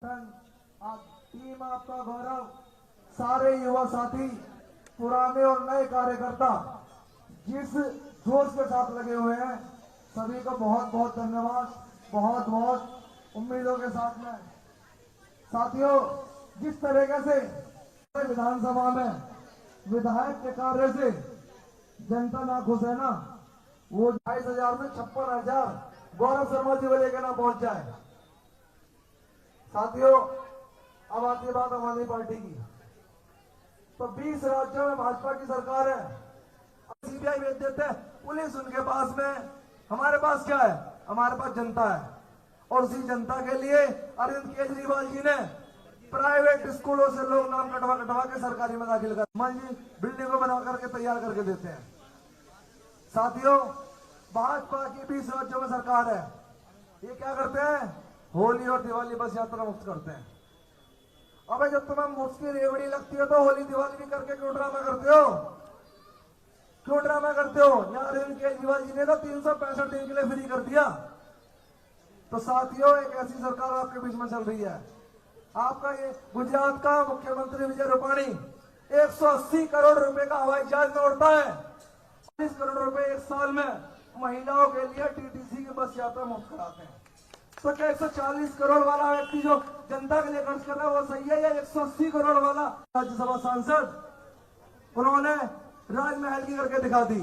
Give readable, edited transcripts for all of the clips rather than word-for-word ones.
आज टीम आपका गौरव, सारे युवा साथी, पुराने और नए कार्यकर्ता जिस जोश के साथ लगे हुए हैं, सभी को बहुत बहुत धन्यवाद। बहुत बहुत उम्मीदों के साथ में साथियों, जिस तरीके से विधानसभा में विधायक के कार्य से जनता ना खुश है ना, वो 22,000 में 56,000 गौरव शर्मा जी को लेकर ना पहुंच जाए। साथियों, अब आती है बात आम आदमी पार्टी की। तो 20 राज्यों में भाजपा की सरकार है, सीबीआई भेज देते हैं पुलिस उनके पास में। हमारे पास क्या है? हमारे पास जनता है, और उसी जनता के लिए अरविंद केजरीवाल जी ने प्राइवेट स्कूलों से लोग नाम कटवा कटवा के सरकारी में दाखिल कर जी बिल्डिंगों बना करके तैयार करके देते हैं। साथियों, भाजपा की 20 राज्यों में सरकार है, ये क्या करते हैं? होली और दिवाली बस यात्रा मुक्त करते हैं। अबे जब तुम्हें मुफ्त रेवड़ी लगती है तो होली दिवाली भी करके क्यों ड्रामा करते हो? क्यों ड्रामा करते हो? यहाँ अरविंद केजरीवाल जी ने तो 365 दिन के लिए फ्री कर दिया। तो साथियों, एक ऐसी सरकार आपके बीच में चल रही है। आपका ये गुजरात का मुख्यमंत्री विजय रूपाणी 180 करोड़ रुपए का हवाई जहाज में उड़ता है। 40 करोड़ रुपए एक साल में महिलाओं के लिए टीटीसी की बस यात्रा मुफ्त कराते हैं। तो क्या 140 करोड़ वाला व्यक्ति जो जनता के लिए खर्च कर रहा है वो सही है, या 180 करोड़ वाला राज्यसभा सांसद उन्होंने राजमहल की करके दिखा दी?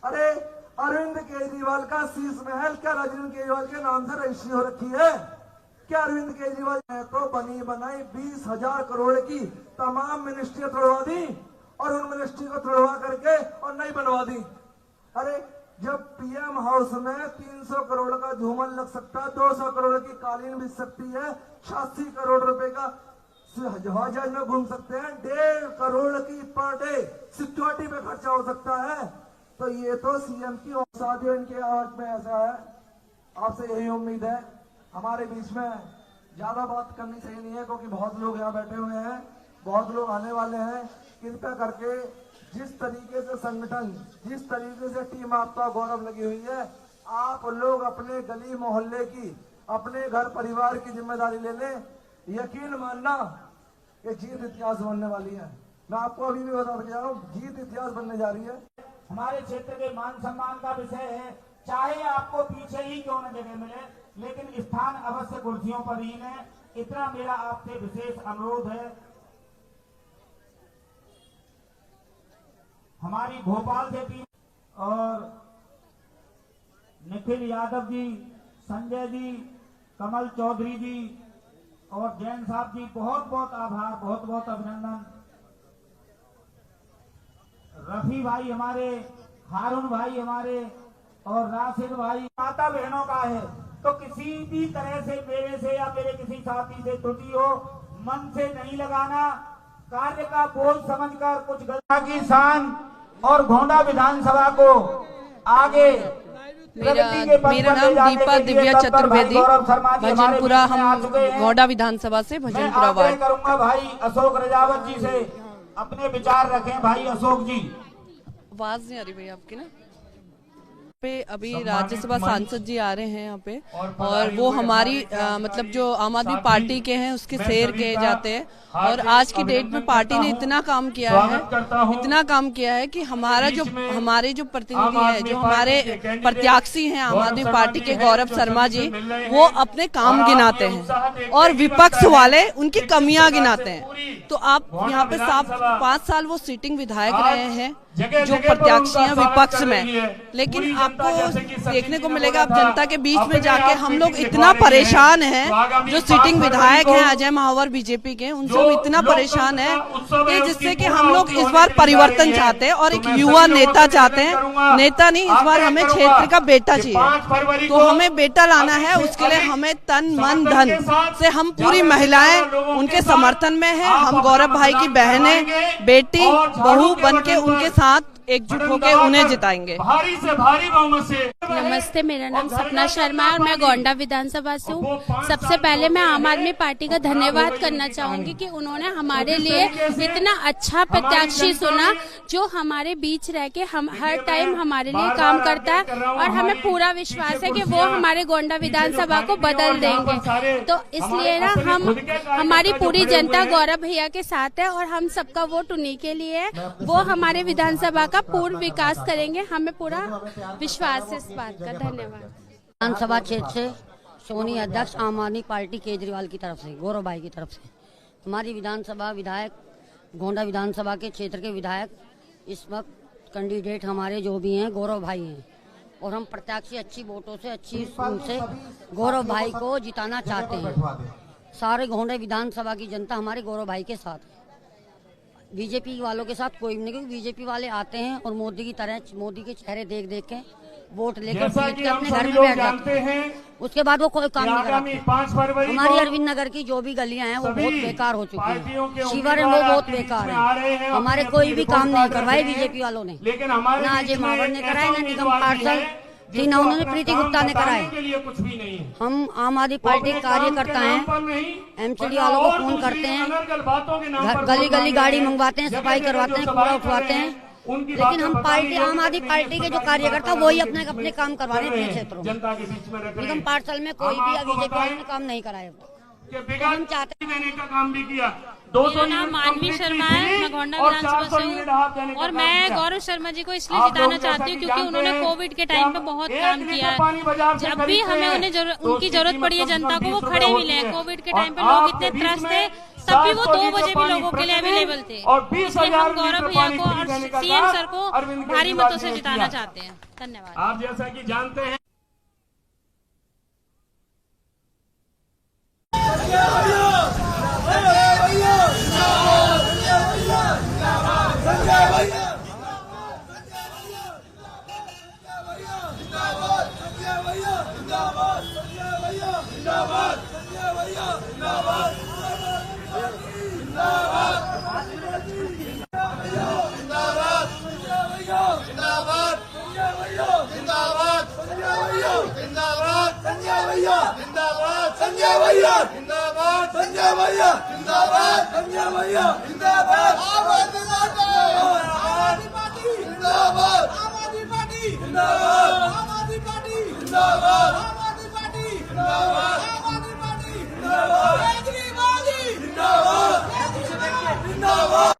अरे अरविंद केजरीवाल का शीश महल क्या अरविंद केजरीवाल के नाम से रजिस्ट्री हो रखी है? क्या अरविंद केजरीवाल ने तो बनी बनाई 20,000 करोड़ की तमाम मिनिस्ट्रियां तोड़वा दी, और उन मिनिस्ट्री को तोड़वा करके और नहीं बनवा दी। अरे जब पीएम हाउस में 300 करोड़ का झूमर लग सकता है, 200 करोड़ की कालीन बिछ सकती है, 86 करोड़ रुपए का हवाई जहाज में घूम सकते हैं, 1.5 करोड़ की पर डे सिक्योरिटी पे खर्चा हो सकता है, तो ये तो सीएम की साथियों इनके आवाज में ऐसा है। आपसे यही उम्मीद है, हमारे बीच में ज्यादा बात करनी सही नहीं है, क्योंकि बहुत लोग यहाँ बैठे हुए हैं, बहुत लोग आने वाले हैं। कृपया करके जिस तरीके से संगठन, जिस तरीके से टीम आपका गौरव लगी हुई है, आप लोग अपने गली मोहल्ले की, अपने घर परिवार की जिम्मेदारी ले लें। यकीन मानना कि जीत इतिहास बनने वाली है। मैं आपको अभी भी बता के जा रहा हूँ, जीत इतिहास बनने जा रही है। हमारे क्षेत्र के मान सम्मान का विषय है, चाहे आपको पीछे ही क्यों न जगह मिले, लेकिन स्थान अवश्य कुर्सियों पर ही है। इतना मेरा आपसे विशेष अनुरोध है। हमारी भोपाल से टीम और निखिल यादव जी, संजय जी, कमल चौधरी जी और जैन साहब जी, बहुत बहुत आभार, बहुत बहुत अभिनंदन। रफी भाई हमारे, हारून भाई हमारे और राशिद भाई, माता बहनों का है। तो किसी भी तरह से मेरे से या मेरे किसी साथी से त्रुटि हो, मन से नहीं लगाना, कार्य का बोझ समझकर कुछ गलती की शान और गोंडा विधानसभा को आगे। मेरा नाम दीपा दिव्या चतुर्वेदी, भजनपुरा, हम गोंडा विधानसभा से भजनपुरा वार्ड। करूंगा भाई अशोक रजावत जी से अपने विचार रखें। भाई अशोक जी, आवाज नहीं आ रही भैया आपकी ना। पे अभी राज्यसभा सांसद जी आ रहे हैं यहाँ पे, और वो हमारी मतलब जो आम आदमी पार्टी के हैं उसके शेर कहे जाते हैं। और आज की डेट में पार्टी ने इतना काम किया है कि हमारे जो प्रतिनिधि है, जो हमारे प्रत्याशी हैं आम आदमी पार्टी के गौरव शर्मा जी, वो अपने काम गिनाते हैं और विपक्ष वाले उनकी कमियां गिनाते हैं। तो आप यहाँ पे 5 साल वो सिटिंग विधायक रहे हैं जो प्रत्याशी हैं विपक्ष में, लेकिन आपको देखने को मिलेगा अब जनता के बीच में जाके हम लोग इतना परेशान हैं, जो सिटिंग विधायक हैं अजय महावर बीजेपी के, उनसे हम इतना परेशान है कि जिससे कि हम लोग इस बार परिवर्तन चाहते हैं और एक युवा नेता चाहते हैं। नेता नहीं, इस बार हमें क्षेत्र का बेटा चाहिए। तो हमें बेटा लाना है, उसके लिए हमें तन मन धन से हम पूरी महिलाएं उनके समर्थन में है। हम गौरव भाई की बहनें, बेटी, बहू बन के उनके साथ एकजुट होकर उन्हें जिताएंगे। भारी से भारी बहुमत से। नमस्ते, मेरा नाम सपना शर्मा है और मैं गोंडा विधानसभा से हूँ। सबसे पहले मैं आम आदमी पार्टी का धन्यवाद करना चाहूंगी कि उन्होंने हमारे लिए इतना अच्छा प्रत्याशी चुना जो हमारे बीच रह के हम हर टाइम हमारे लिए काम करता है और हमें पूरा विश्वास है कि वो हमारे गोंडा विधानसभा को बदल देंगे। तो इसलिए ना हमारी पूरी जनता गौरव भैया के साथ है और हम सबका वोट उन्हीं के लिए है। वो हमारे विधानसभा का पूर्ण विकास करेंगे, हमें पूरा विश्वास है इस बात का। धन्यवाद। विधानसभा क्षेत्र से सोनी अध्यक्ष आम आदमी पार्टी केजरीवाल की तरफ से, गौरव भाई की तरफ से हमारी विधानसभा विधायक गोंडा विधानसभा के क्षेत्र के विधायक इस वक्त कैंडिडेट हमारे जो भी हैं गौरव भाई हैं और हम प्रत्याशी अच्छी वोटों से अच्छी से गौरव भाई को जिताना चाहते हैं। सारे गोंडा विधानसभा की जनता हमारे गौरव भाई के साथ है, बीजेपी वालों के साथ कोई नहीं, क्योंकि बीजेपी वाले आते हैं और मोदी की तरह मोदी के चेहरे देख देख के वोट लेकर अपने घर में बैठ जाते हैं, उसके बाद वो कोई काम नहीं करते। हमारी अरविंद नगर की जो भी गलियां हैं वो बहुत बेकार हो चुकी हैं, शिवर है वो बहुत बेकार है, हमारे कोई भी काम नहीं करवाए बीजेपी वालों ने, ना अजय मावर ने कराए, ना निगम पार्षद जी, ना उन्होंने प्रीति गुप्ता ने कराए। हम आम आदमी पार्टी के कार्यकर्ता हैं, एमसीडी वालों को फोन करते हैं, गली गली गाड़ी मंगवाते हैं, सफाई करवाते हैं, कूड़ा उठवाते हैं, लेकिन हम पार्टी आम आदमी पार्टी के जो कार्यकर्ता वही अपने अपने काम करवा रहे हैं अपने क्षेत्रों में। निगम पार्षद में कोई भी बीजेपी वालों ने काम नहीं कराया। हम चाहते देने का काम भी किया। मेरा नाम मानवी शर्मा है, मैं गोंडा विधानसभा से हूँ और मैं गौरव शर्मा जी को इसलिए जिताना चाहती हूँ क्योंकि उन्होंने कोविड के टाइम पे बहुत काम किया है। जब भी हमें उनकी जरूरत पड़ी है जनता को, वो खड़े मिले हैं। कोविड के टाइम पे लोग इतने त्रस्त थे, तब भी वो 2 बजे भी लोगों के लिए अवेलेबल थे। इसलिए हम गौरव भैया को और सीएम सर को भारी मतों से जिताना चाहते हैं। धन्यवाद। आप जैसा कि जानते हैं संजय भैया जिंदाबाद, संजय भैया जिंदाबाद, संजय भैया जिंदाबाद, आम आदमी पार्टी जिंदाबाद, आम आदमी पार्टी जिंदाबाद, आम आदमी पार्टी जिंदाबाद, आम आदमी पार्टी जिंदाबाद, आम आदमी पार्टी जिंदाबाद, केजरीवाल जी जिंदाबाद, जिंदाबाद।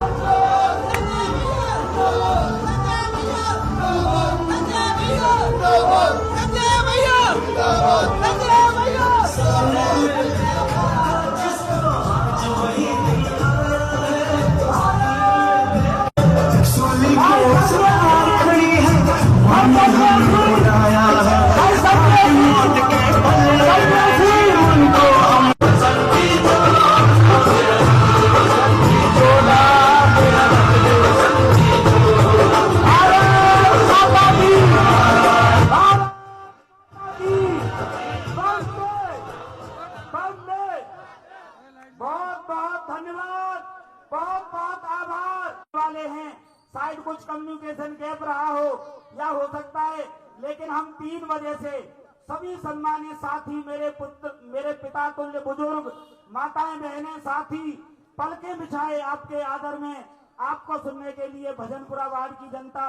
शायद कुछ कम्युनिकेशन गैप रहा हो या हो सकता है, लेकिन हम 3 बजे से सभी सम्मानित साथी, मेरे पिता तुल्य बुजुर्ग, माताएं बहनें, साथी पलकें बिछाए आपके आदर में आपको सुनने के लिए भजनपुरा वार्ड की जनता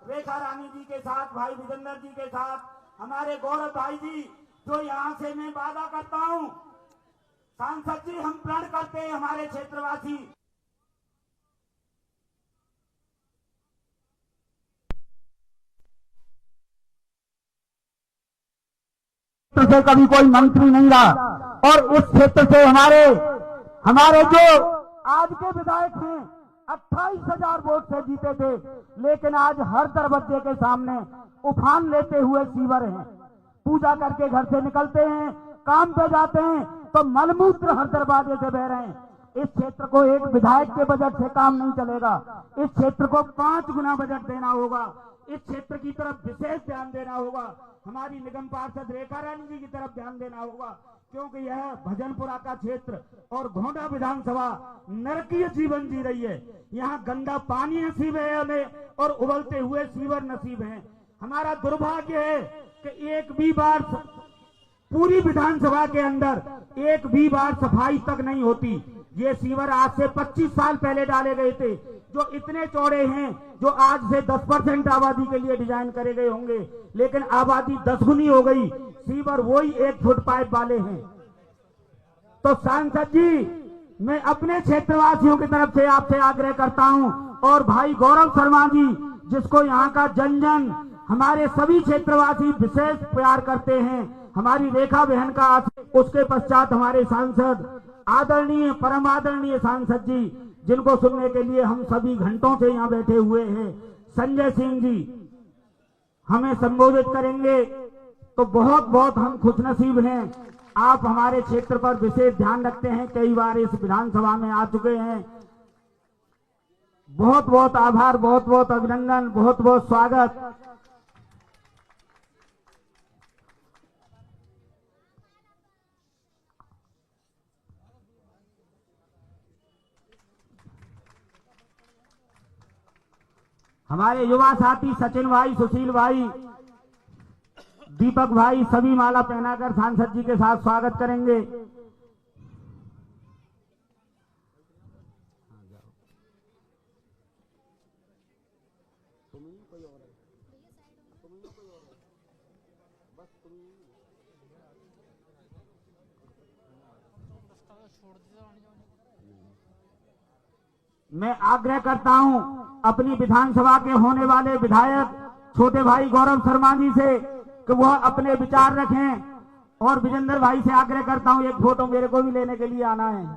रेखा रानी जी के साथ, भाई विजेंद्र जी के साथ, हमारे गौरव भाई जी, जो यहाँ से मैं वादा करता हूँ सांसद जी, हम प्रण करते हैं हमारे क्षेत्रवासी से कभी कोई मंत्री नहीं रहा और इस क्षेत्र से हमारे जो आज के विधायक हैं 28,000 वोट से जीते थे, लेकिन आज हर दरवाजे के सामने उफान लेते हुए सीवर हैं। पूजा करके घर से निकलते हैं, काम पे जाते हैं तो मलमूत्र हर दरवाजे से बह रहे हैं। इस क्षेत्र को एक विधायक के बजट से काम नहीं चलेगा, इस क्षेत्र को 5 गुना बजट देना होगा, इस क्षेत्र की तरफ विशेष ध्यान देना होगा, हमारी निगम पार्षद रेखा रानी जी की तरफ ध्यान देना होगा, क्योंकि यह भजनपुरा का क्षेत्र और गोंडा विधानसभा नरकीय जीवन जी रही है। यहाँ गंदा पानी नसीब है हमें और उबलते हुए सीवर नसीब है। हमारा दुर्भाग्य है कि एक भी बार पूरी विधानसभा के अंदर एक भी बार सफाई तक नहीं होती। ये सीवर आज से 25 साल पहले डाले गए थे, जो इतने चौड़े हैं, जो आज से 10% आबादी के लिए डिजाइन करे गए होंगे, लेकिन आबादी 10 गुनी हो गई। सीवर वही 1 फुट पाइप वाले हैं। तो सांसद जी, मैं अपने क्षेत्रवासियों की तरफ से आपसे आग्रह करता हूं, और भाई गौरव शर्मा जी, जिसको यहाँ का जन जन हमारे सभी क्षेत्रवासी विशेष प्यार करते हैं, हमारी रेखा बहन का, उसके पश्चात हमारे सांसद आदरणीय परम आदरणीय सांसद जी, जिनको सुनने के लिए हम सभी घंटों से यहाँ बैठे हुए हैं, संजय सिंह जी हमें संबोधित करेंगे। तो बहुत बहुत हम खुशनसीब हैं, आप हमारे क्षेत्र पर विशेष ध्यान रखते हैं, कई बार इस विधानसभा में आ चुके हैं। बहुत बहुत आभार, बहुत बहुत अभिनंदन, बहुत बहुत स्वागत। हमारे युवा साथी सचिन भाई, सुशील भाई, दीपक भाई सभी माला पहनाकर सांसद जी के साथ स्वागत करेंगे। मैं आग्रह करता हूं अपनी विधानसभा के होने वाले विधायक छोटे भाई गौरव शर्मा जी से कि वह अपने विचार रखें, और विजेंद्र भाई से आग्रह करता हूं एक फोटो मेरे को भी लेने के लिए आना है।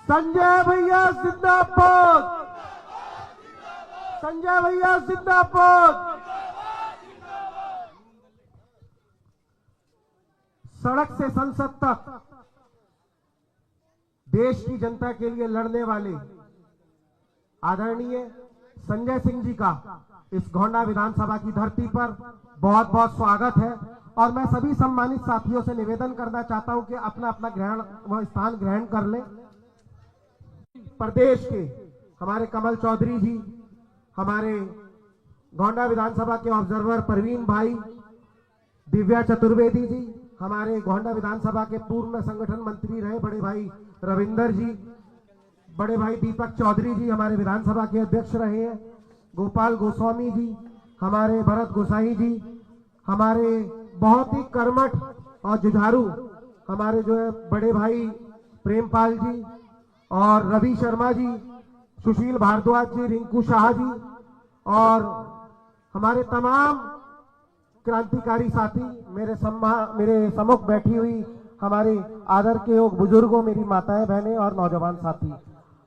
संजय भैया जिंदाबाद, संजय भैया जिंदाबाद। सड़क से संसद तक देश की जनता के लिए लड़ने वाले आदरणीय संजय सिंह जी का इस गोंडा विधानसभा की धरती पर बहुत बहुत स्वागत है। और मैं सभी सम्मानित साथियों से निवेदन करना चाहता हूं कि अपना अपना स्थान ग्रहण कर लें। प्रदेश के हमारे कमल चौधरी जी, हमारे गोंडा विधानसभा के ऑब्जर्वर परवीन भाई, दिव्या चतुर्वेदी जी, हमारे गोंडा विधानसभा के पूर्व संगठन मंत्री रहे बड़े भाई रविंदर जी, बड़े भाई दीपक चौधरी जी हमारे विधानसभा के अध्यक्ष रहे हैं, गोपाल गोस्वामी जी, हमारे भरत गोसाई जी, हमारे बहुत ही कर्मठ और जुझारू हमारे जो है बड़े भाई प्रेमपाल जी और रवि शर्मा जी, सुशील भारद्वाज जी, रिंकू शाह जी, और हमारे तमाम क्रांतिकारी साथी, मेरे सम्मुख बैठी हुई हमारे आदर के योग बुजुर्गों, मेरी माताएं बहनें और नौजवान साथी।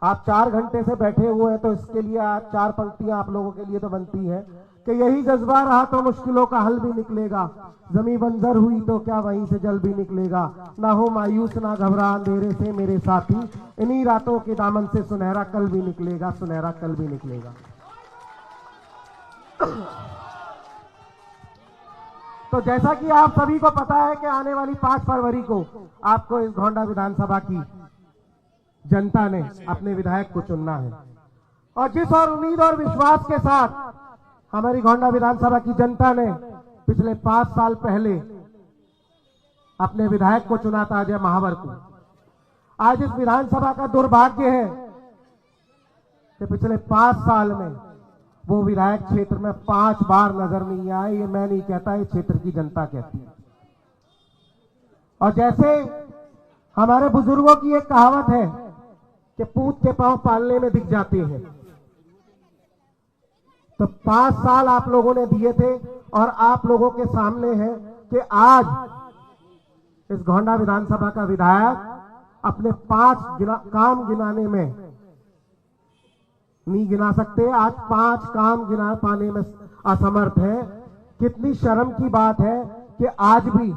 आप 4 घंटे से बैठे हुए हैं, तो इसके लिए आप 4 पंक्तियां आप लोगों के लिए तो बनती है कि यही जज्बा रहा तो मुश्किलों का हल भी निकलेगा, जमीन बंजर हुई तो क्या वहीं से जल भी निकलेगा, ना हो मायूस ना घबरा अंधेरे से मेरे साथी, इन्हीं रातों के दामन से सुनहरा कल भी निकलेगा, सुनहरा कल भी निकलेगा। तो जैसा कि आप सभी को पता है कि आने वाली 5 फरवरी को आपको इस गोंडा विधानसभा की जनता ने अपने विधायक को चुनना है, और जिस और उम्मीद और विश्वास के साथ हमारी गोंडा विधानसभा की जनता ने पिछले 5 साल पहले अपने विधायक को चुना था अजय महावर को, आज इस विधानसभा का दुर्भाग्य है कि पिछले 5 साल में वो विधायक क्षेत्र में 5 बार नजर नहीं आए। ये मैं नहीं कहता, ये क्षेत्र की जनता कहती है। और जैसे हमारे बुजुर्गों की एक कहावत है कि पूत के पांव पालने में दिख जाते हैं, तो 5 साल आप लोगों ने दिए थे, और आप लोगों के सामने है कि आज इस गोंडा विधानसभा का विधायक अपने 5 काम गिनाने में नहीं गिना सकते, आज 5 काम गिना पाने में असमर्थ है। कितनी शर्म की बात है कि आज भी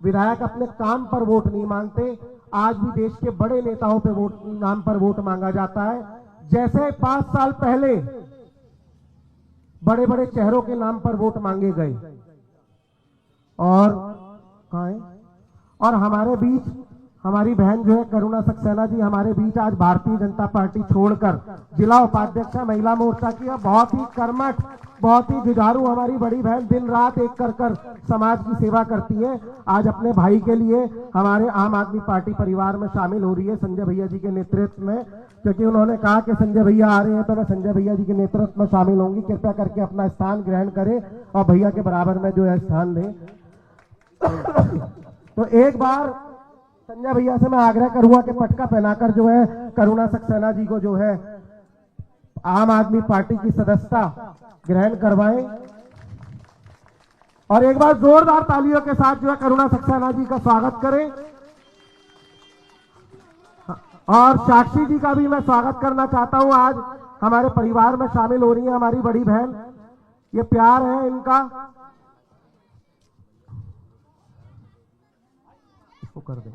विधायक अपने काम पर वोट नहीं मांगते, आज भी देश के बड़े नेताओं पे वोट नाम पर वोट मांगा जाता है। जैसे 5 साल पहले बड़े बड़े चेहरों के नाम पर वोट मांगे गए और कहाँ है? और हमारे बीच हमारी बहन जो है करुणा सक्सेना जी हमारे बीच आज भारतीय जनता पार्टी छोड़कर जिला उपाध्यक्ष महिला मोर्चा की है। बहुत ही कर्मठ, बहुत ही जुझारू हमारी बड़ी बहन दिन रात एक कर समाज की सेवा करती है। आज अपने भाई के लिए हमारे आम आदमी पार्टी परिवार में शामिल हो रही है संजय भैया जी के नेतृत्व में, क्योंकि उन्होंने कहा कि संजय भैया आ रहे हैं तो मैं संजय भैया जी के नेतृत्व में शामिल होंगी। कृपया करके अपना स्थान ग्रहण करें और भैया के बराबर में जो है स्थान दें। तो एक बार संजय भैया से मैं आग्रह करूंगा कि पटका पहनाकर जो है करुणा सक्सेना जी को जो है आम आदमी पार्टी की सदस्यता ग्रहण करवाएं और एक बार जोरदार तालियों के साथ जो है करुणा सक्सेना जी का स्वागत करें। और साक्षी जी का भी मैं स्वागत करना चाहता हूं। आज हमारे परिवार में शामिल हो रही है हमारी बड़ी बहन, ये प्यार है इनका, इसको कर दें।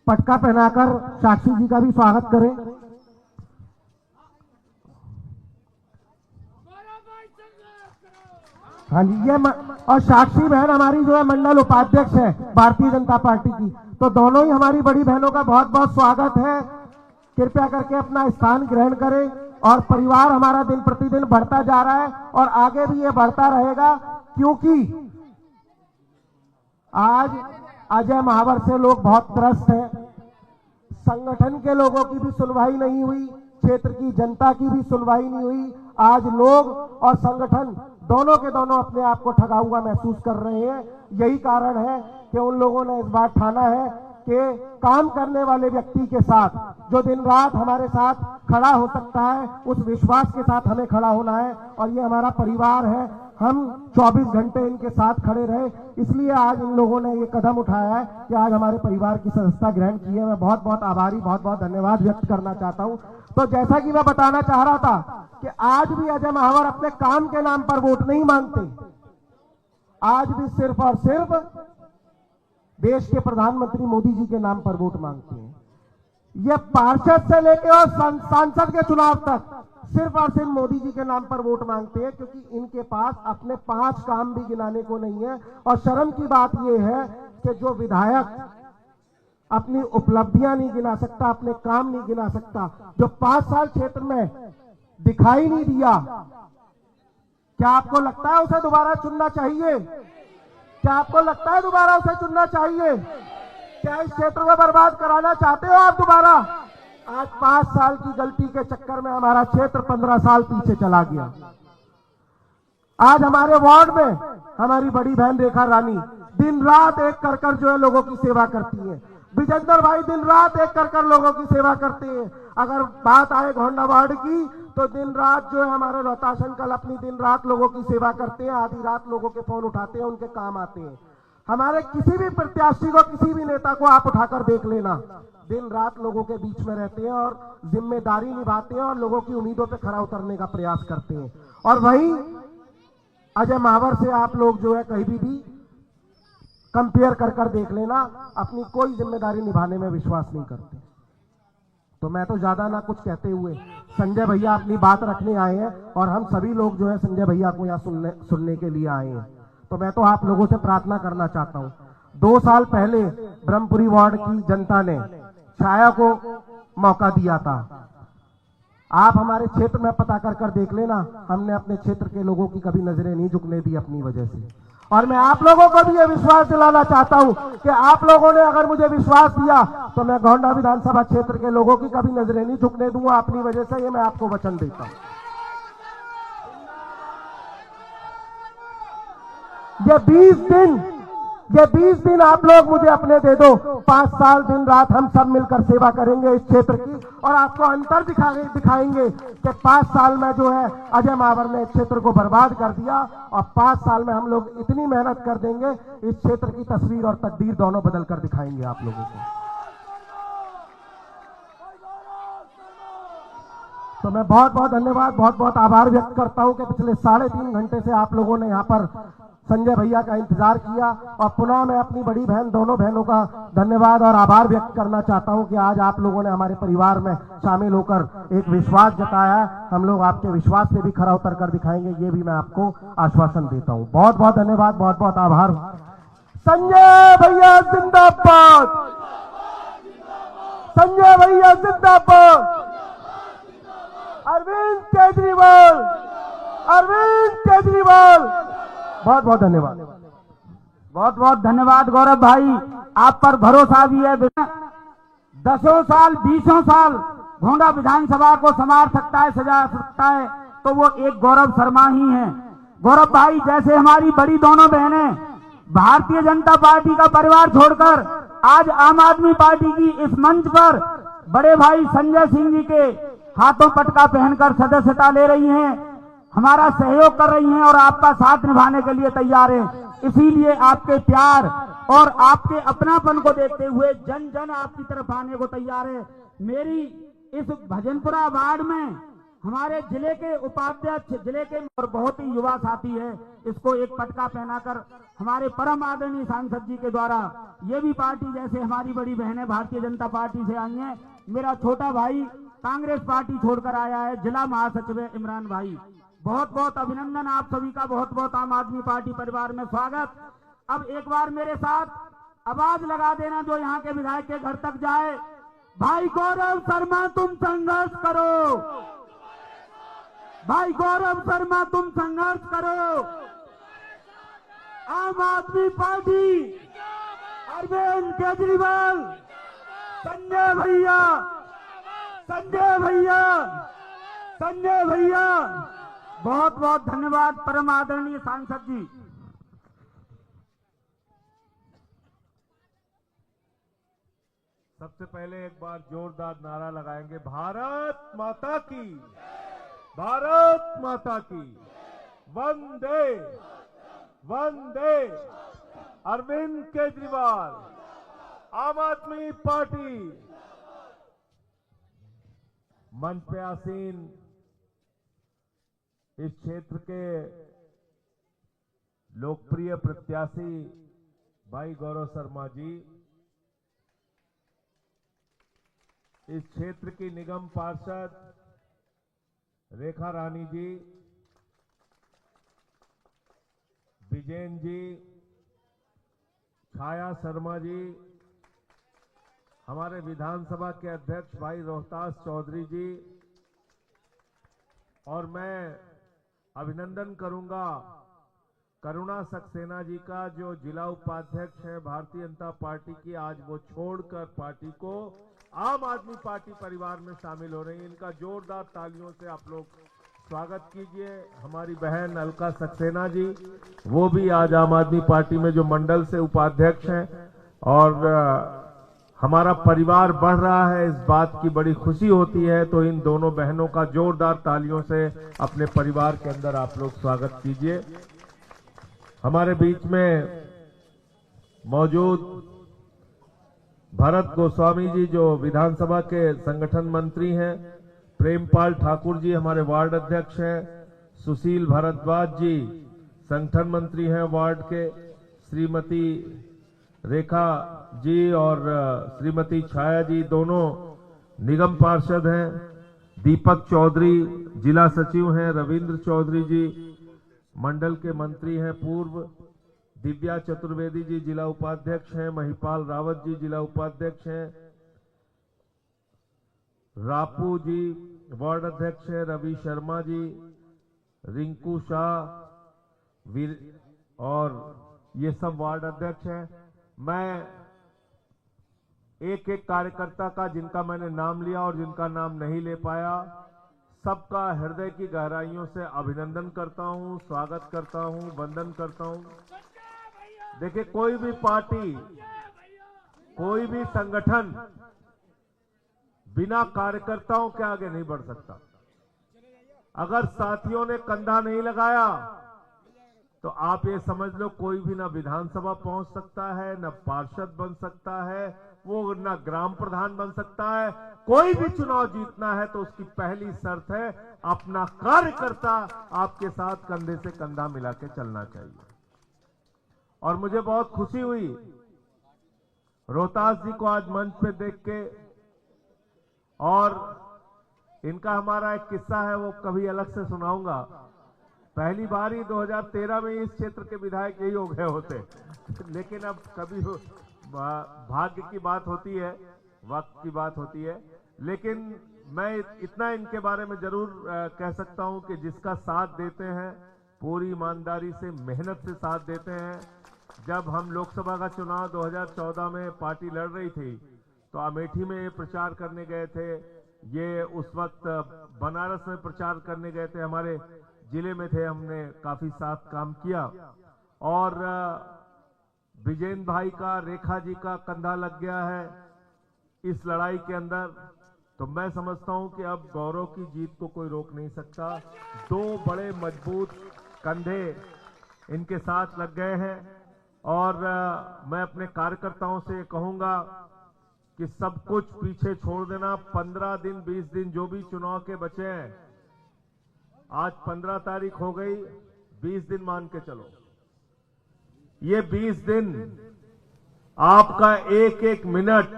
पटका पहनाकर साक्षी जी का भी स्वागत करें। हाँ जी, ये और साक्षी बहन हमारी जो है मंडल उपाध्यक्ष है भारतीय जनता पार्टी की, तो दोनों ही हमारी बड़ी बहनों का बहुत बहुत स्वागत है। कृपया करके अपना स्थान ग्रहण करें और परिवार हमारा दिन प्रतिदिन बढ़ता जा रहा है और आगे भी ये बढ़ता रहेगा, क्योंकि आज अजय महावर से लोग बहुत त्रस्त हैं। संगठन के लोगों की भी सुनवाई नहीं हुई, क्षेत्र की जनता की भी सुनवाई नहीं हुई। आज लोग और संगठन दोनों के दोनों अपने आप को ठगा हुआ महसूस कर रहे हैं। यही कारण है कि उन लोगों ने इस बार ठाना है कि काम करने वाले व्यक्ति के साथ जो दिन रात हमारे साथ खड़ा हो सकता है, उस विश्वास के साथ हमें खड़ा होना है और ये हमारा परिवार है। हम 24 घंटे इनके साथ खड़े रहे, इसलिए आज इन लोगों ने ये कदम उठाया है कि आज हमारे परिवार की सदस्यता ग्रहण की है। मैं बहुत बहुत आभारी, बहुत बहुत धन्यवाद व्यक्त करना चाहता हूं। तो जैसा कि मैं बताना चाह रहा था कि आज भी अजय महावर अपने काम के नाम पर वोट नहीं मांगते, आज भी सिर्फ और सिर्फ देश के प्रधानमंत्री मोदी जी के नाम पर वोट मांगते हैं। ये पार्षद से लेकर और सांसद के चुनाव तक सिर्फ और सिर्फ मोदी जी के नाम पर वोट मांगते हैं, क्योंकि इनके पास अपने 5 काम भी गिनाने को नहीं है। और शर्म की बात यह है कि जो विधायक अपनी उपलब्धियां नहीं गिना सकता, अपने काम नहीं गिना सकता, जो 5 साल क्षेत्र में दिखाई नहीं दिया, क्या आपको लगता है उसे दोबारा चुनना चाहिए? क्या आपको लगता है दोबारा उसे चुनना चाहिए? क्या इस क्षेत्र को बर्बाद कराना चाहते हो आप दोबारा? आज 5 साल की गलती के चक्कर में हमारा क्षेत्र 15 साल पीछे चला गया। आज हमारे वार्ड में हमारी बड़ी बहन रेखा रानी दिन रात एक कर जो है लोगों की सेवा करती है। विजेंद्र भाई दिन रात एक कर लोगों की सेवा करते हैं। अगर बात आए गोंडा वार्ड की तो दिन रात जो है हमारे रोहताश अंकल अपनी दिन रात लोगों की सेवा करते हैं, आधी रात लोगों के फोन उठाते हैं, उनके काम आते हैं। हमारे किसी भी प्रत्याशी को, किसी भी नेता को आप उठाकर देख लेना, दिन रात लोगों के बीच में रहते हैं और जिम्मेदारी निभाते हैं और लोगों की उम्मीदों पे खरा उतरने का प्रयास करते हैं। और वहीं अजय महावर से आप लोग जो है कहीं भी कंपेयर कर देख लेना, अपनी कोई जिम्मेदारी निभाने में विश्वास नहीं करते। तो मैं तो ज्यादा ना कुछ कहते हुए संजय भैया अपनी बात रखने आए हैं और हम सभी लोग जो है संजय भैया को यहाँ सुनने के लिए आए हैं। तो मैं तो आप लोगों से प्रार्थना करना चाहता हूँ, 2 साल पहले ब्रह्मपुरी वार्ड की जनता ने छाया को मौका दिया था। आप हमारे क्षेत्र में पता कर देख लेना, हमने अपने क्षेत्र के लोगों की कभी नजरें नहीं झुकने दी अपनी वजह से। और मैं आप लोगों को भी ये विश्वास दिलाना चाहता हूं कि आप लोगों ने अगर मुझे विश्वास दिया तो मैं गोंडा विधानसभा क्षेत्र के लोगों की कभी नजरें नहीं झुकने दूंगा अपनी वजह से। ये मैं आपको वचन देता हूं। ये 20 दिन आप लोग मुझे अपने दे दो, 5 साल दिन रात हम सब मिलकर सेवा करेंगे इस क्षेत्र की और आपको अंतर दिखाएंगे कि 5 साल में जो है अजय महावर ने इस क्षेत्र को बर्बाद कर दिया और 5 साल में हम लोग इतनी मेहनत कर देंगे, इस क्षेत्र की तस्वीर और तकदीर दोनों बदल कर दिखाएंगे आप लोगों को। तो मैं बहुत बहुत धन्यवाद, बहुत बहुत आभार व्यक्त करता हूं कि पिछले 3.5 घंटे से आप लोगों ने यहाँ पर संजय भैया का इंतजार किया। और पुनः मैं अपनी बड़ी बहन, दोनों बहनों का धन्यवाद और आभार व्यक्त करना चाहता हूं कि आज आप लोगों ने हमारे परिवार में शामिल होकर एक विश्वास जताया है। हम लोग आपके विश्वास पे भी खरा उतर कर दिखाएंगे, ये भी मैं आपको आश्वासन देता हूं। बहुत बहुत धन्यवाद, बहुत बहुत आभार। संजय भैया जिंदाबाद, संजय भैया जिंदाबाद, अरविंद केजरीवाल, अरविंद केजरीवाल। बहुत बहुत धन्यवाद। बहुत बहुत धन्यवाद गौरव भाई, आप पर भरोसा भी है। 10 साल 20 साल गोंडा विधानसभा को संवार सकता है, सजा सकता है, तो वो एक गौरव शर्मा ही हैं। गौरव भाई जैसे हमारी बड़ी दोनों बहनें भारतीय जनता पार्टी का परिवार छोड़कर आज आम आदमी पार्टी की इस मंच पर बड़े भाई संजय सिंह जी के हाथों पटका पहनकर सदस्यता ले रही हैं, हमारा सहयोग कर रही हैं और आपका साथ निभाने के लिए तैयार हैं। इसीलिए आपके प्यार और आपके अपनापन को देखते हुए जन जन आपकी तरफ आने को तैयार है। मेरी इस भजनपुरा वार्ड में हमारे जिले के उपाध्यक्ष, जिले के और बहुत ही युवा साथी है, इसको एक पटका पहनाकर हमारे परम आदरणीय सांसद जी के द्वारा, ये भी पार्टी जैसे हमारी बड़ी बहनें भारतीय जनता पार्टी से आई हैं। मेरा छोटा भाई कांग्रेस पार्टी छोड़कर आया है, जिला महासचिव है इमरान भाई। बहुत बहुत अभिनंदन आप सभी का, बहुत बहुत आम आदमी पार्टी परिवार में स्वागत। अब एक बार मेरे साथ आवाज लगा देना जो यहाँ के विधायक के घर तक जाए। भाई गौरव शर्मा तुम संघर्ष करो, भाई गौरव शर्मा तुम संघर्ष करो। आम आदमी पार्टी, अरविंद केजरीवाल, संजय भैया, संजय भैया, संजय भैया। बहुत बहुत धन्यवाद परम आदरणीय सांसद जी। सबसे पहले एक बार जोरदार नारा लगाएंगे, भारत माता की, भारत माता की, वंदे वंदे। अरविंद केजरीवाल, आम आदमी पार्टी। मंच पे आसीन इस क्षेत्र के लोकप्रिय प्रत्याशी भाई गौरव शर्मा जी, इस क्षेत्र की निगम पार्षद रेखा रानी जी, विजयन जी, छाया शर्मा जी, हमारे विधानसभा के अध्यक्ष भाई रोहतास चौधरी जी, और मैं अभिनंदन करूंगा करुणा सक्सेना जी का, जो जिला उपाध्यक्ष है भारतीय जनता पार्टी की। आज वो छोड़कर पार्टी को आम आदमी पार्टी परिवार में शामिल हो रही है। इनका जोरदार तालियों से आप लोग स्वागत कीजिए। हमारी बहन अलका सक्सेना जी, वो भी आज आम आदमी पार्टी में जो मंडल से उपाध्यक्ष हैं, और हमारा परिवार बढ़ रहा है, इस बात की बड़ी खुशी होती है। तो इन दोनों बहनों का जोरदार तालियों से अपने परिवार के अंदर आप लोग स्वागत कीजिए। हमारे बीच में मौजूद भरत गोस्वामी जी, जो विधानसभा के संगठन मंत्री हैं, प्रेमपाल ठाकुर जी हमारे वार्ड अध्यक्ष हैं, सुशील भारद्वाज जी संगठन मंत्री हैं वार्ड के, श्रीमती रेखा जी और श्रीमती छाया जी दोनों निगम पार्षद हैं, दीपक चौधरी जिला सचिव हैं, रविंद्र चौधरी जी मंडल के मंत्री हैं पूर्व, दिव्या चतुर्वेदी जी जिला उपाध्यक्ष हैं, महिपाल रावत जी जिला उपाध्यक्ष हैं, रापू जी वार्ड अध्यक्ष हैं, रवि शर्मा जी, रिंकू शाह और ये सब वार्ड अध्यक्ष हैं। मैं एक एक कार्यकर्ता का, जिनका मैंने नाम लिया और जिनका नाम नहीं ले पाया, सबका हृदय की गहराइयों से अभिनंदन करता हूं, स्वागत करता हूं, वंदन करता हूं। देखिए, कोई भी पार्टी, कोई भी संगठन बिना कार्यकर्ताओं के आगे नहीं बढ़ सकता। अगर साथियों ने कंधा नहीं लगाया तो आप ये समझ लो कोई भी ना विधानसभा पहुंच सकता है, ना पार्षद बन सकता है, वो ना ग्राम प्रधान बन सकता है। कोई भी चुनाव जीतना है तो उसकी पहली शर्त है अपना कार्यकर्ता आपके साथ कंधे से कंधा मिला के चलना चाहिए। और मुझे बहुत खुशी हुई रोहतास जी को आज मंच पे देख के। और इनका हमारा एक किस्सा है, वो कभी अलग से सुनाऊंगा। पहली बार ही 2013 में इस क्षेत्र के विधायक यही हो गए होते, लेकिन अब कभी भाग्य की बात होती है, वक्त की बात होती है। लेकिन मैं इतना इनके बारे में जरूर कह सकता हूं कि जिसका साथ देते हैं, पूरी ईमानदारी से, मेहनत से साथ देते हैं। जब हम लोकसभा का चुनाव 2014 में पार्टी लड़ रही थी तो अमेठी में प्रचार करने गए थे, ये उस वक्त बनारस में प्रचार करने गए थे, हमारे जिले में थे, हमने काफी साथ काम किया। और विजेंद्र भाई का, रेखा जी का कंधा लग गया है इस लड़ाई के अंदर, तो मैं समझता हूं कि अब गौरव की जीत को कोई रोक नहीं सकता। दो बड़े मजबूत कंधे इनके साथ लग गए हैं। और मैं अपने कार्यकर्ताओं से कहूंगा कि सब कुछ पीछे छोड़ देना। 15 दिन 20 दिन जो भी चुनाव के बचे हैं, आज 15 तारीख हो गई, 20 दिन मान के चलो। ये 20 दिन आपका एक एक मिनट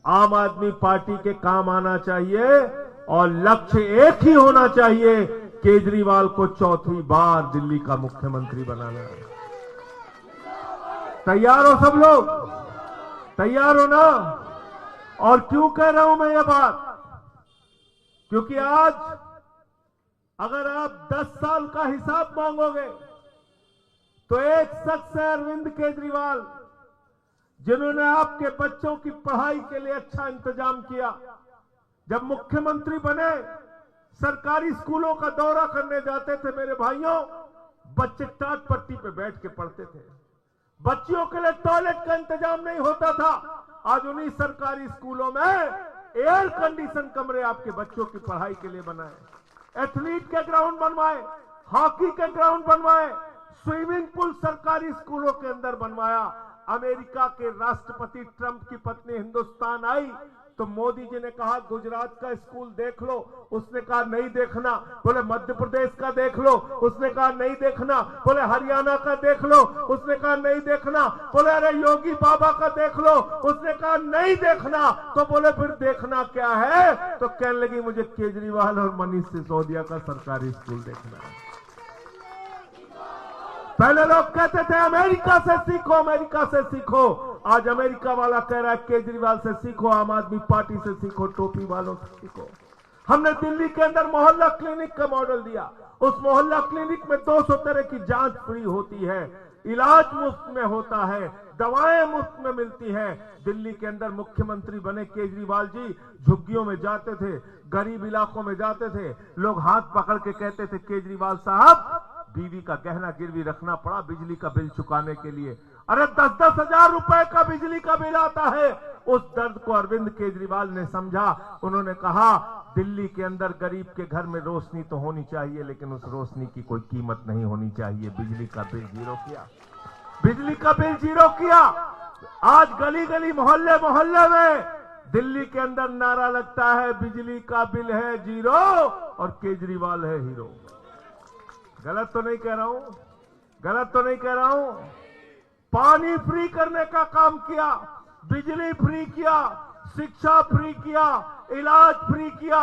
आम आदमी पार्टी के काम आना चाहिए और लक्ष्य एक ही होना चाहिए, केजरीवाल को चौथी बार दिल्ली का मुख्यमंत्री बनाना है। तैयार हो सब लोग? तैयार हो ना? और क्यों कह रहा हूं मैं ये बात? क्योंकि आज अगर आप 10 साल का हिसाब मांगोगे तो एक शख्स है अरविंद केजरीवाल, जिन्होंने आपके बच्चों की पढ़ाई के लिए अच्छा इंतजाम किया। जब मुख्यमंत्री बने, सरकारी स्कूलों का दौरा करने जाते थे मेरे भाइयों, बच्चे टाट पट्टी पे बैठ के पढ़ते थे। बच्चियों के लिए टॉयलेट का इंतजाम नहीं होता था। आज उन्हीं सरकारी स्कूलों में एयर कंडीशन कमरे आपके बच्चों की पढ़ाई के लिए बनाए, एथलीट के ग्राउंड बनवाए, हॉकी के ग्राउंड बनवाए, स्विमिंग पूल सरकारी स्कूलों के अंदर बनवाया। अमेरिका के राष्ट्रपति ट्रंप की पत्नी हिंदुस्तान आई तो मोदी जी ने कहा गुजरात का स्कूल देख लो, उसने कहा नहीं देखना। बोले मध्य प्रदेश का देख लो, उसने कहा नहीं देखना। बोले हरियाणा का देख लो, उसने कहा नहीं देखना। बोले अरे योगी बाबा का देख लो, उसने कहा नहीं देखना। तो बोले फिर देखना क्या है? तो कहने लगी मुझे केजरीवाल और मनीष सिसोदिया का सरकारी स्कूल देखना है। पहले लोग कहते थे अमेरिका से सीखो, अमेरिका से सीखो। आज अमेरिका वाला कह रहा है केजरीवाल से सीखो, आम आदमी पार्टी से सीखो, टोपी वालों से सीखो। हमने दिल्ली के अंदर मोहल्ला क्लिनिक का मॉडल दिया। उस मोहल्ला क्लिनिक में 200 तरह की जांच फ्री होती है, इलाज मुफ्त में होता है, दवाएं मुफ्त में मिलती हैं। दिल्ली के अंदर मुख्यमंत्री बने केजरीवाल जी, झुग्गियों में जाते थे, गरीब इलाकों में जाते थे, लोग हाथ पकड़ के कहते थे केजरीवाल साहब बीवी का गहना गिरवी रखना पड़ा बिजली का बिल चुकाने के लिए। अरे 10-10 हजार रुपए का बिजली का बिल आता है। उस दर्द को अरविंद केजरीवाल ने समझा। उन्होंने कहा दिल्ली के अंदर गरीब के घर में रोशनी तो होनी चाहिए, लेकिन उस रोशनी की कोई कीमत नहीं होनी चाहिए। बिजली का बिल जीरो किया, बिजली का बिल जीरो किया। आज गली गली मोहल्ले मोहल्ले में दिल्ली के अंदर नारा लगता है बिजली का बिल है जीरो और केजरीवाल है हीरो। गलत तो नहीं कह रहा हूं? गलत तो नहीं कह रहा हूं? पानी फ्री करने का काम किया, बिजली फ्री किया, शिक्षा फ्री किया, इलाज फ्री किया,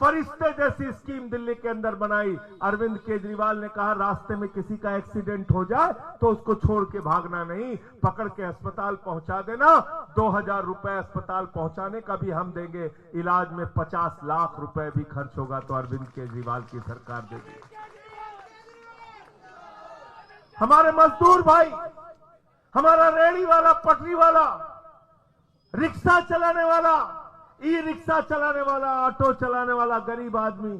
फरिश्ते जैसी स्कीम दिल्ली के अंदर बनाई। अरविंद केजरीवाल ने कहा रास्ते में किसी का एक्सीडेंट हो जाए तो उसको छोड़ के भागना नहीं, पकड़ के अस्पताल पहुंचा देना। 2000 रुपए अस्पताल पहुंचाने का भी हम देंगे। इलाज में 50 लाख रुपए भी खर्च होगा तो अरविंद केजरीवाल की सरकार देगी। हमारे मजदूर भाई, हमारा रेहड़ी वाला, पटरी वाला, रिक्शा चलाने वाला, ई रिक्शा चलाने वाला, ऑटो चलाने वाला गरीब आदमी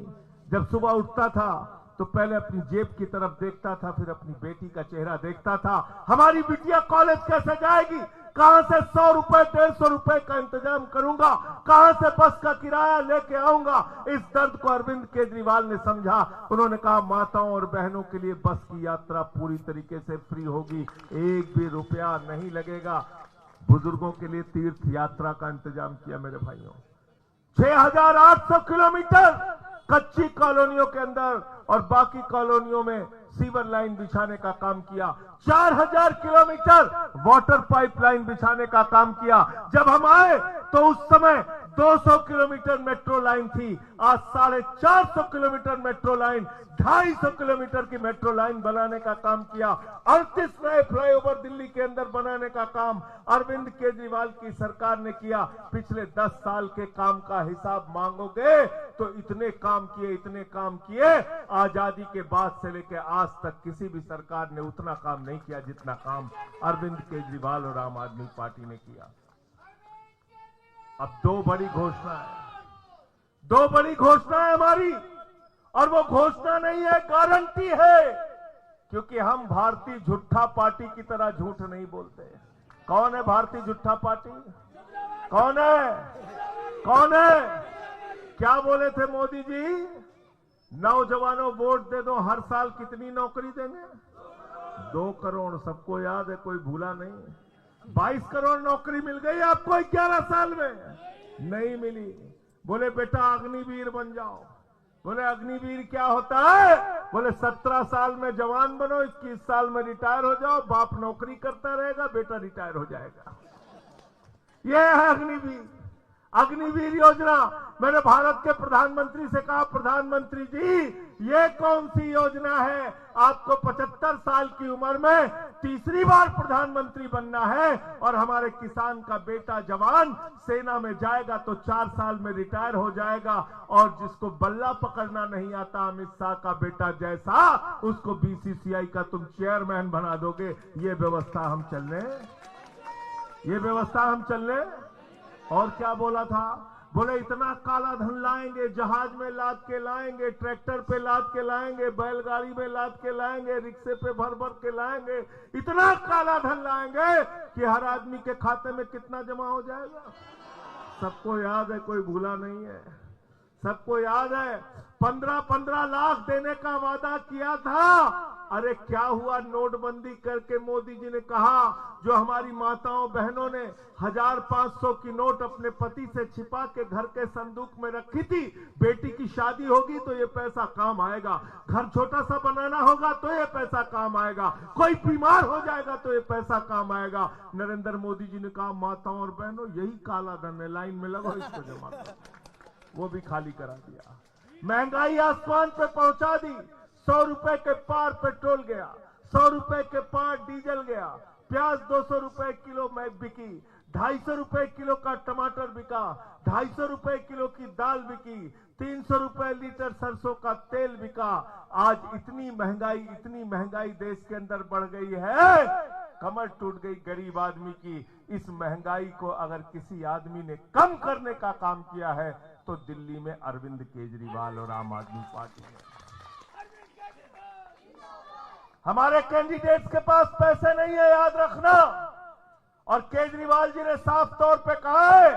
जब सुबह उठता था तो पहले अपनी जेब की तरफ देखता था, फिर अपनी बेटी का चेहरा देखता था। हमारी बिटिया कॉलेज कैसे जाएगी? कहां से 100 रुपए 150 रुपए का इंतजाम करूंगा? कहां से बस का किराया लेके आऊंगा? इस दर्द को अरविंद केजरीवाल ने समझा। उन्होंने कहा माताओं और बहनों के लिए बस की यात्रा पूरी तरीके से फ्री होगी, एक भी रुपया नहीं लगेगा। बुजुर्गों के लिए तीर्थ यात्रा का इंतजाम किया मेरे भाइयों। 6800 किलोमीटर कच्ची कॉलोनियों के अंदर और बाकी कॉलोनियों में सीवर लाइन बिछाने का काम किया, 4000 किलोमीटर वाटर पाइपलाइन बिछाने का काम किया। जब हम आए तो उस समय 200 किलोमीटर मेट्रो लाइन थी, आज 450 किलोमीटर मेट्रो लाइन, 250 किलोमीटर की मेट्रो लाइन बनाने का काम किया। 38 नए फ्लाईओवर दिल्ली के अंदर बनाने का काम अरविंद केजरीवाल की सरकार ने किया। पिछले 10 साल के काम का हिसाब मांगोगे तो इतने काम किए, आजादी के बाद से लेकर आज तक किसी भी सरकार ने उतना काम नहीं किया जितना काम अरविंद केजरीवाल और आम आदमी पार्टी ने किया। अब दो बड़ी घोषणा है हमारी, और वो घोषणा नहीं है, गारंटी है, क्योंकि हम भारतीय झूठा पार्टी की तरह झूठ नहीं बोलते। कौन है भारतीय झूठा पार्टी? कौन है? क्या बोले थे मोदी जी? नौजवानों वोट दे दो, हर साल कितनी नौकरी देंगे? 2 करोड़, सबको याद है, कोई भूला नहीं। 22 करोड़ नौकरी मिल गई आपको 11 साल में? नहीं मिली। बोले बेटा अग्निवीर बन जाओ। बोले अग्निवीर क्या होता है? बोले 17 साल में जवान बनो, 21 साल में रिटायर हो जाओ, बाप नौकरी करता रहेगा, बेटा रिटायर हो जाएगा। यह है अग्निवीर योजना। मैंने भारत के प्रधानमंत्री से कहा, प्रधानमंत्री जी ये कौन सी योजना है? आपको 75 साल की उम्र में तीसरी बार प्रधानमंत्री बनना है, और हमारे किसान का बेटा जवान सेना में जाएगा तो 4 साल में रिटायर हो जाएगा, और जिसको बल्ला पकड़ना नहीं आता अमित शाह का बेटा जैसा, उसको बीसीसीआई का तुम चेयरमैन बना दोगे। ये व्यवस्था हम चलने। और क्या बोला था? बोले इतना काला धन लाएंगे, जहाज में लाद के लाएंगे, ट्रैक्टर पे लाद के लाएंगे, बैलगाड़ी में लाद के लाएंगे, रिक्शे पे भर भर के लाएंगे, इतना काला धन लाएंगे कि हर आदमी के खाते में कितना जमा हो जाएगा? सबको याद है, कोई भूला नहीं है, सबको याद है। 15-15 लाख देने का वादा किया था। अरे क्या हुआ? नोटबंदी करके मोदी जी ने कहा, जो हमारी माताओं बहनों ने 1500 की नोट अपने पति से छिपा के घर के संदूक में रखी थी, बेटी की शादी होगी तो ये पैसा काम आएगा, घर छोटा सा बनाना होगा तो ये पैसा काम आएगा, कोई बीमार हो जाएगा तो ये पैसा काम आएगा। नरेंद्र मोदी जी ने कहा, माताओं और बहनों यही काला धन है, लाइन में लगो, इसको जमा करो। वो भी खाली करा दिया। महंगाई आसमान पे पहुंचा दी। 100 रुपए के पार पेट्रोल गया, 100 रुपए के पार डीजल गया, प्याज 200 रुपए किलो में बिकी, 250 रुपए किलो का टमाटर बिका, 250 रुपए किलो की दाल बिकी, 300 रुपए लीटर सरसों का तेल बिका। आज इतनी महंगाई देश के अंदर बढ़ गई है, कमर टूट गई गरीब आदमी की। इस महंगाई को अगर किसी आदमी ने कम करने का काम किया है तो दिल्ली में अरविंद केजरीवाल और आम आदमी पार्टी है। हमारे कैंडिडेट्स के पास पैसे नहीं है, याद रखना। और केजरीवाल जी ने साफ तौर पे कहा है,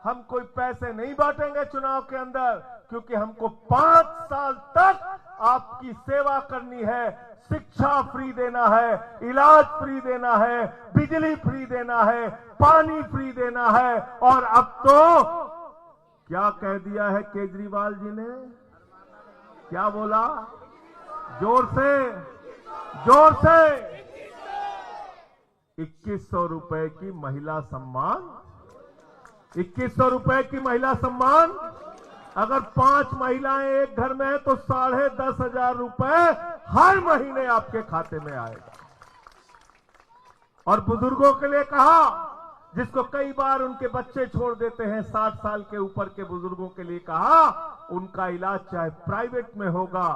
हम कोई पैसे नहीं बांटेंगे चुनाव के अंदर, क्योंकि हमको 5 साल तक आपकी सेवा करनी है। शिक्षा फ्री देना है, इलाज फ्री देना है, बिजली फ्री देना है, पानी फ्री देना है। और अब तो क्या कह दिया है केजरीवाल जी ने? क्या बोला? जोर से 2100 रुपए की महिला सम्मान। 2100 रुपए की महिला सम्मान। अगर 5 महिलाएं एक घर में है तो 10,500 रुपए हर महीने आपके खाते में आएगा। और बुजुर्गों के लिए कहा, जिसको कई बार उनके बच्चे छोड़ देते हैं, 60 साल के ऊपर के बुजुर्गों के लिए कहा, उनका इलाज चाहे प्राइवेट में होगा,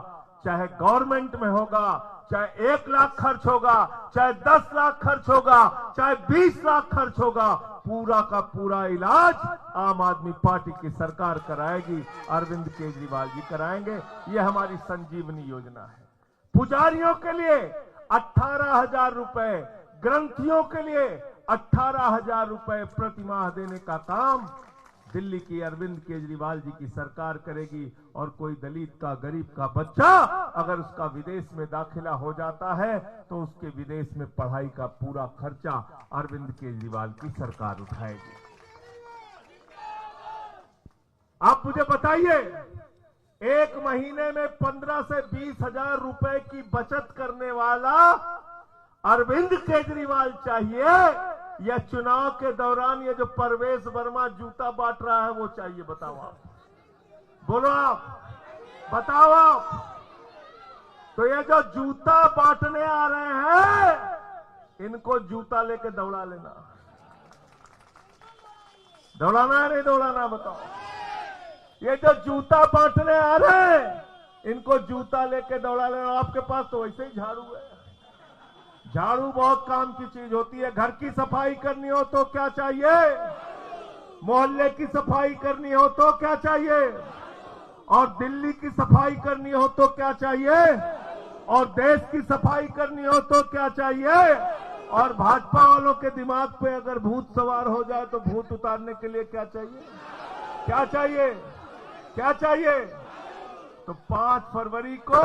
चाहे गवर्नमेंट में होगा, चाहे 1 लाख खर्च होगा, चाहे 10 लाख खर्च होगा, चाहे 20 लाख खर्च होगा, पूरा का पूरा इलाज आम आदमी पार्टी की सरकार कराएगी, अरविंद केजरीवाल जी कराएंगे। ये हमारी संजीवनी योजना है। पुजारियों के लिए 18,000 रुपए, ग्रंथियों के लिए 18,000 रुपए प्रति माह देने का काम दिल्ली की अरविंद केजरीवाल जी की सरकार करेगी। और कोई दलित का, गरीब का बच्चा अगर उसका विदेश में दाखिला हो जाता है तो उसके विदेश में पढ़ाई का पूरा खर्चा अरविंद केजरीवाल की सरकार उठाएगी। आप मुझे बताइए, एक महीने में 15 से 20 हजार रुपए की बचत करने वाला अरविंद केजरीवाल चाहिए या चुनाव के दौरान ये जो परवेश वर्मा जूता बांट रहा है वो चाहिए? बताओ आप, बोलो आप, बताओ आप। तो ये जो जूता बांटने आ रहे हैं इनको जूता लेके दौड़ा लेना। दौड़ाना है नहीं दौड़ाना? बताओ। ये जो जूता बांटने आ रहे हैं इनको जूता लेके दौड़ा लेना। आपके पास तो वैसे ही झाड़ू है। झाड़ू बहुत काम की चीज होती है। घर की सफाई करनी हो तो क्या चाहिए? मोहल्ले की सफाई करनी हो तो क्या चाहिए? और दिल्ली की सफाई करनी हो तो क्या चाहिए? और देश की सफाई करनी हो तो क्या चाहिए? और भाजपा वालों के दिमाग पे अगर भूत सवार हो जाए तो भूत उतारने के लिए क्या चाहिए? क्या चाहिए? क्या चाहिए? तो 5 फरवरी को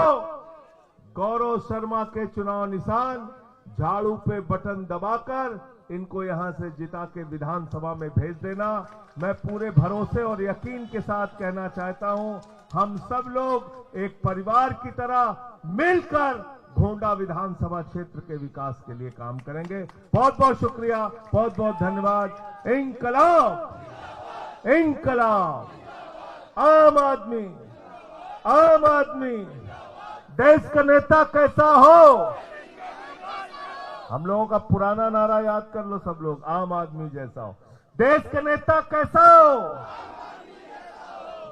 गौरव शर्मा के चुनाव निशान झाड़ू पे बटन दबाकर इनको यहां से जिता के विधानसभा में भेज देना। मैं पूरे भरोसे और यकीन के साथ कहना चाहता हूं, हम सब लोग एक परिवार की तरह मिलकर गोंडा विधानसभा क्षेत्र के विकास के लिए काम करेंगे। बहुत बहुत शुक्रिया, बहुत बहुत धन्यवाद। इंकलाब, इंकलाब, आम आदमी, आम आदमी। देश का नेता कैसा हो? हम लोगों का पुराना नारा याद कर लो सब लोग, आम आदमी जैसा हो। देश का नेता कैसा हो?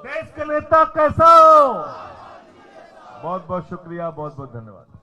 देश का नेता कैसा हो? बहुत बहुत शुक्रिया, बहुत बहुत धन्यवाद।